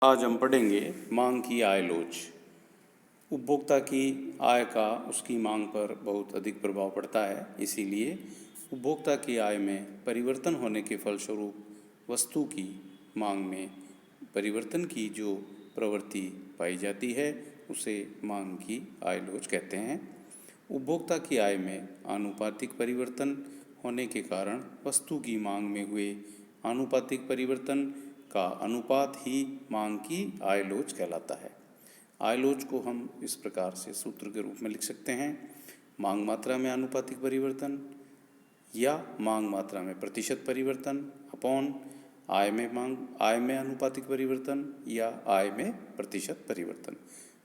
आज हम पढ़ेंगे मांग की आय लोच। उपभोक्ता की आय का उसकी मांग पर बहुत अधिक प्रभाव पड़ता है, इसीलिए उपभोक्ता की आय में परिवर्तन होने के फलस्वरूप वस्तु की मांग में परिवर्तन की जो प्रवृत्ति पाई जाती है उसे मांग की आय लोच कहते हैं। उपभोक्ता की आय में आनुपातिक परिवर्तन होने के कारण वस्तु की मांग में हुए आनुपातिक परिवर्तन का अनुपात ही मांग की आय लोच कहलाता है। आय लोच को हम इस प्रकार से सूत्र के रूप में लिख सकते हैं: मांग मात्रा में आनुपातिक परिवर्तन या मांग मात्रा में प्रतिशत परिवर्तन अपॉन आय में आनुपातिक परिवर्तन या आय में प्रतिशत परिवर्तन।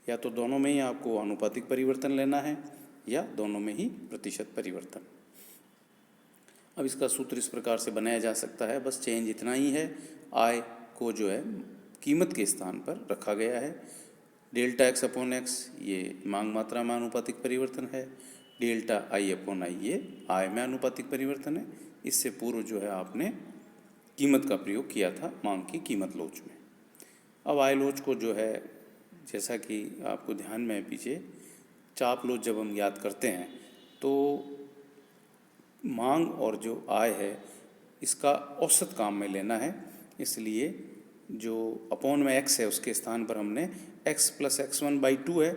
या तो दोनों में ही आपको आनुपातिक परिवर्तन लेना है या दोनों में ही प्रतिशत परिवर्तन। अब इसका सूत्र इस प्रकार से बनाया जा सकता है, बस चेंज इतना ही है, आय को जो है कीमत के स्थान पर रखा गया है। डेल्टा एक्स अपॉन एक्स ये मांग मात्रा में आनुपातिक परिवर्तन है, डेल्टा आई अपॉन आई ये आय में आनुपातिक परिवर्तन है। इससे पूर्व जो है आपने कीमत का प्रयोग किया था मांग की कीमत लोच में। अब आय लोच को जो है, जैसा कि आपको ध्यान में है पीछे, चाप लोच जब हम याद करते हैं तो मांग और जो आय है इसका औसत काम में लेना है, इसलिए जो अपॉन में x है उसके स्थान पर हमने x प्लस x1/2 है,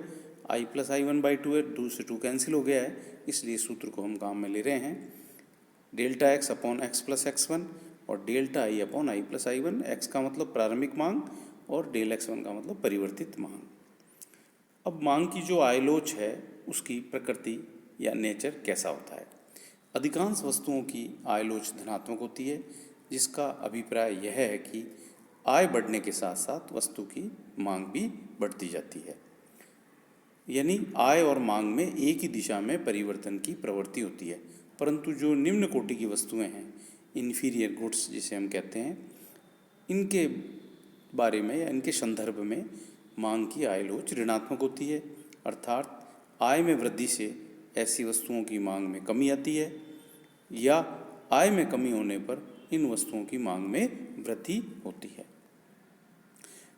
i प्लस i1/2 है, 2 से 2 कैंसिल हो गया है, इसलिए सूत्र को हम काम में ले रहे हैं। Delta x upon x plus x1 और delta i upon i plus i1। x का मतलब प्रारंभिक मांग और डेल x1 का मतलब परिवर्तित मांग। अब मांग की जो आय लोच है उसकी प्रकृति या नेचर कैसा होता है। अधिकांश वस्तुओं की आय लोच धनात्मक होती है, जिसका अभिप्राय यह है कि आय बढ़ने के साथ साथ वस्तु की मांग भी बढ़ती जाती है, यानी आय और मांग में एक ही दिशा में परिवर्तन की प्रवृत्ति होती है। परंतु जो निम्न कोटि की वस्तुएं हैं, इन्फीरियर गुड्स जिसे हम कहते हैं, इनके बारे में या इनके संदर्भ में मांग की आय लोच ऋणात्मक होती है, अर्थात आय में वृद्धि से ऐसी वस्तुओं की मांग में कमी आती है या आय में कमी होने पर इन वस्तुओं की मांग में वृद्धि होती है।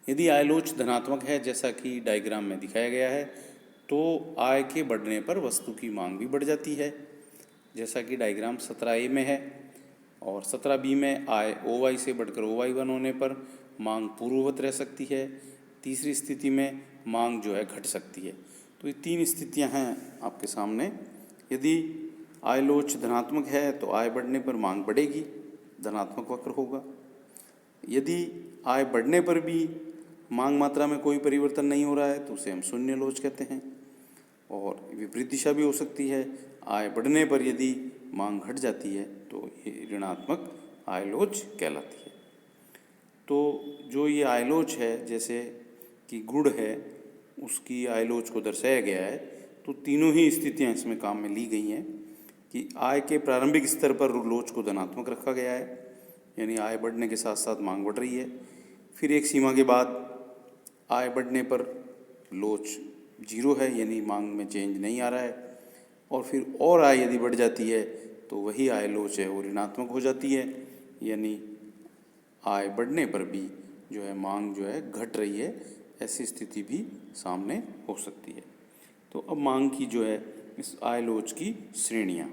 यदि आय लोच धनात्मक है, जैसा कि डायग्राम में दिखाया गया है, तो आय के बढ़ने पर वस्तु की मांग भी बढ़ जाती है, जैसा कि डायग्राम 17A में है। और 17B में आय OY से बढ़कर OY1 होने पर मांग पूर्ववत रह सकती है। तीसरी स्थिति में मांग जो है घट सकती है। तो ये तीन स्थितियां हैं आपके सामने। यदि आय लोच धनात्मक है तो आय बढ़ने पर मांग बढ़ेगी, धनात्मक वक्र होगा। यदि आय बढ़ने पर भी मांग मात्रा में कोई परिवर्तन नहीं हो रहा है तो उसे हम शून्य लोच कहते हैं। और विपरीत दिशा भी हो सकती है, आय बढ़ने पर यदि मांग घट जाती है तो ये ऋणात्मक आय लोच कहलाती है। तो जो ये आय लोच है, जैसे कि गुड़ है उसकी आय लोच को दर्शाया गया है, तो तीनों ही स्थितियां इसमें काम में ली गई हैं कि आय के प्रारंभिक स्तर पर लोच को धनात्मक रखा गया है, यानी आय बढ़ने के साथ साथ मांग बढ़ रही है। फिर एक सीमा के बाद आय बढ़ने पर लोच जीरो है, यानी मांग में चेंज नहीं आ रहा है। और फिर और आय यदि बढ़ जाती है तो वही आय लोच है वो ऋणात्मक हो जाती है, यानी आय बढ़ने पर भी जो है मांग जो है घट रही है, ऐसी स्थिति भी सामने हो सकती है। तो अब मांग की जो है इस आय लोच की श्रेणियाँ,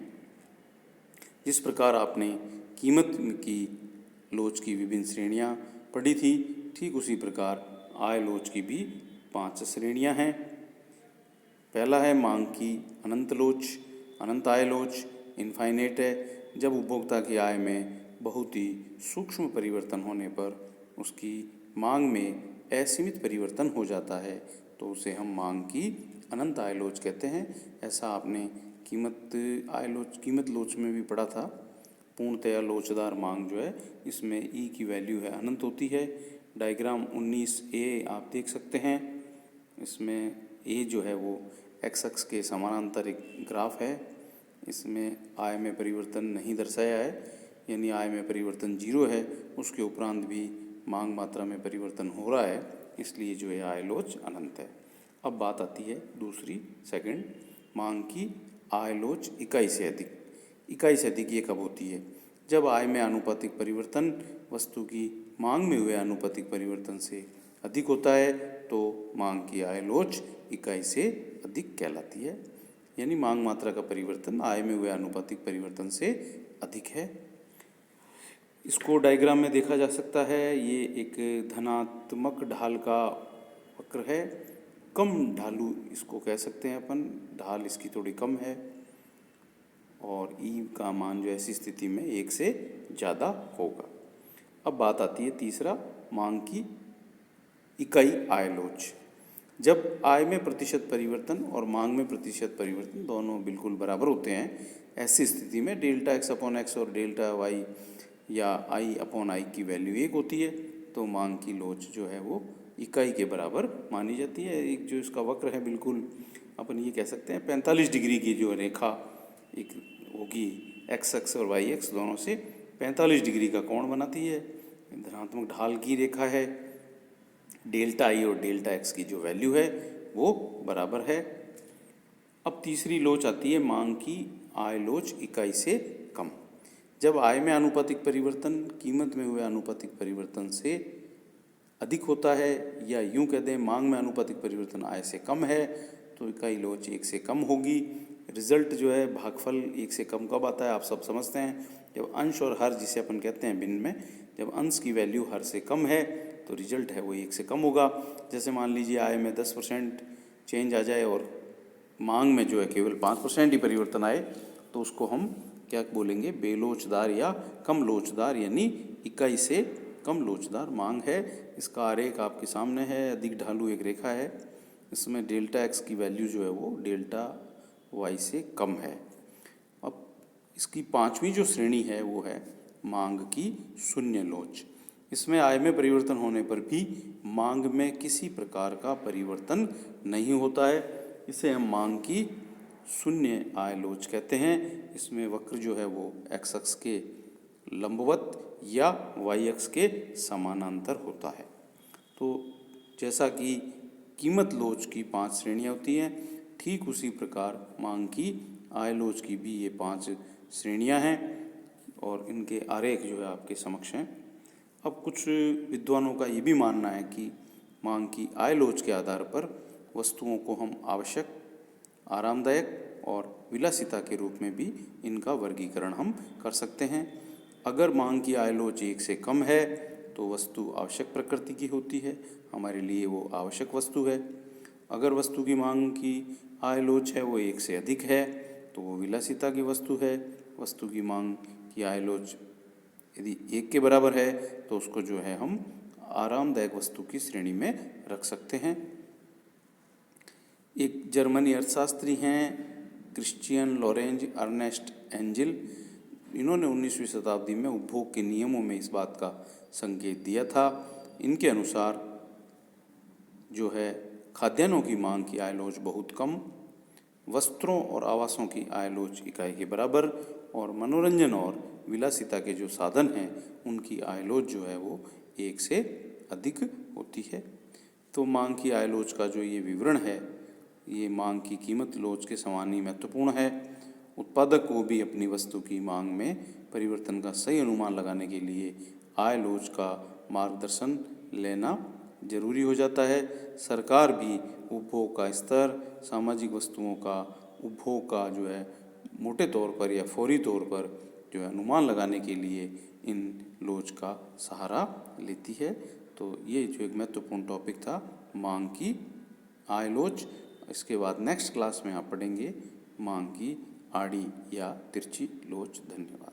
जिस प्रकार आपने कीमत की लोच की विभिन्न श्रेणियाँ पढ़ी थी, ठीक उसी प्रकार आय लोच की भी 5 श्रेणियाँ हैं। पहला है मांग की अनंत लोच, अनंत आय लोच, इनफाइनेट है। जब उपभोक्ता की आय में बहुत ही सूक्ष्म परिवर्तन होने पर उसकी मांग में असीमित परिवर्तन हो जाता है तो उसे हम मांग की अनंत आय लोच कहते हैं। ऐसा आपने कीमत लोच में भी पढ़ा था। पूर्णतया लोचदार मांग जो है इसमें ई की वैल्यू है अनंत होती है। डायग्राम 19A आप देख सकते हैं, इसमें ए जो है वो एक्स अक्ष के समानांतर एक ग्राफ है। इसमें आय में परिवर्तन नहीं दर्शाया है, यानी आय में परिवर्तन जीरो है, उसके उपरांत भी मांग मात्रा में परिवर्तन हो रहा है, इसलिए जो है आय लोच अनंत है। अब बात आती है दूसरी सेकंड, मांग की आय लोच इकाई से अधिक। इकाई से अधिक ये कब होती है? जब आय में आनुपातिक परिवर्तन वस्तु की मांग में हुए आनुपातिक परिवर्तन से अधिक होता है तो मांग की आय लोच इकाई से अधिक कहलाती है, यानी मांग मात्रा का परिवर्तन आय में हुए आनुपातिक परिवर्तन से अधिक है। इसको डायग्राम में देखा जा सकता है। ये एक धनात्मक ढाल का वक्र है, कम ढालू इसको कह सकते हैं अपन, ढाल इसकी थोड़ी कम है और ई का मान जो ऐसी स्थिति में 1 से ज़्यादा होगा। अब बात आती है तीसरा, मांग की इकाई आय लोच। जब आय में प्रतिशत परिवर्तन और मांग में प्रतिशत परिवर्तन दोनों बिल्कुल बराबर होते हैं, ऐसी स्थिति में डेल्टा एक्स अपॉन एक्स और डेल्टा वाई या आई अपॉन आई की वैल्यू 1 होती है, तो मांग की लोच जो है वो इकाई के बराबर मानी जाती है। एक जो इसका वक्र है, बिल्कुल अपन ये कह सकते हैं 45 डिग्री की जो रेखा एक होगी, एक्स एक्स और वाई एक्स दोनों से 45 डिग्री का कोण बनाती है। धनात्मक ढाल की रेखा है, डेल्टा आई और डेल्टा एक्स की जो वैल्यू है वो बराबर है। अब तीसरी लोच आती है मांग की आय लोच इकाई से कम। जब आय में आनुपातिक परिवर्तन कीमत में हुए आनुपातिक परिवर्तन से अधिक होता है, या यूं कह दें मांग में आनुपातिक परिवर्तन आय से कम है, तो इकाई लोच 1 से कम होगी। रिजल्ट जो है भागफल 1 से कम कब आता है, आप सब समझते हैं, जब अंश और हर जिसे अपन कहते हैं भिन्न में, जब अंश की वैल्यू हर से कम है तो रिजल्ट है वो 1 से कम होगा। जैसे मान लीजिए आय में 10% चेंज आ जाए और मांग में जो है केवल 5% ही परिवर्तन आए, तो उसको हम क्या बोलेंगे, बेलोचदार या कम लोचदार, यानी इकाई से कम लोचदार मांग है। इसका आरेख आपके सामने है, अधिक ढालू एक रेखा है, इसमें डेल्टा एक्स की वैल्यू जो है वो डेल्टा वाई से कम है। अब इसकी पांचवी जो श्रेणी है वो है मांग की शून्य लोच। इसमें आय में परिवर्तन होने पर भी मांग में किसी प्रकार का परिवर्तन नहीं होता है, इसे हम मांग की शून्य आय लोच कहते हैं। इसमें वक्र जो है वो एक्स अक्ष के लंबवत या वाई अक्ष के समानांतर होता है। तो जैसा कि कीमत लोच की 5 श्रेणियाँ होती हैं, ठीक उसी प्रकार मांग की आय लोच की भी ये 5 श्रेणियाँ हैं और इनके आरेख जो है आपके समक्ष हैं। अब कुछ विद्वानों का ये भी मानना है कि मांग की आय लोच के आधार पर वस्तुओं को हम आवश्यक, आरामदायक और विलासिता के रूप में भी इनका वर्गीकरण हम कर सकते हैं। अगर मांग की आय लोच 1 से कम है तो वस्तु आवश्यक प्रकृति की होती है, हमारे लिए वो आवश्यक वस्तु है। अगर वस्तु की मांग की आय लोच है वो 1 से अधिक है तो वो विलासिता की वस्तु है। वस्तु की मांग की आय लोच यदि 1 के बराबर है तो उसको जो है हम आरामदायक वस्तु की श्रेणी में रख सकते हैं। एक जर्मनी अर्थशास्त्री हैं क्रिश्चियन लॉरेंज अर्नेस्ट एंजिल, इन्होंने 19वीं शताब्दी में उपभोग के नियमों में इस बात का संकेत दिया था। इनके अनुसार जो है खाद्यान्नों की मांग की आय लोच बहुत कम, वस्त्रों और आवासों की आय लोच इकाई के बराबर, और मनोरंजन और विलासिता के जो साधन हैं उनकी आय लोच जो है वो 1 से अधिक होती है। तो मांग की आय लोच का जो ये विवरण है ये मांग की कीमत लोच के समान ही महत्वपूर्ण है। उत्पादक को भी अपनी वस्तु की मांग में परिवर्तन का सही अनुमान लगाने के लिए आय लोच का मार्गदर्शन लेना जरूरी हो जाता है। सरकार भी उपभोग का स्तर, सामाजिक वस्तुओं का उपभोग का जो है मोटे तौर पर या फौरी तौर पर जो है अनुमान लगाने के लिए इन लोच का सहारा लेती है। तो ये जो एक महत्वपूर्ण टॉपिक था मांग की आय लोच। इसके बाद नेक्स्ट क्लास में आप पढ़ेंगे मांग की आड़ी या तिरछी लोच। धन्यवाद।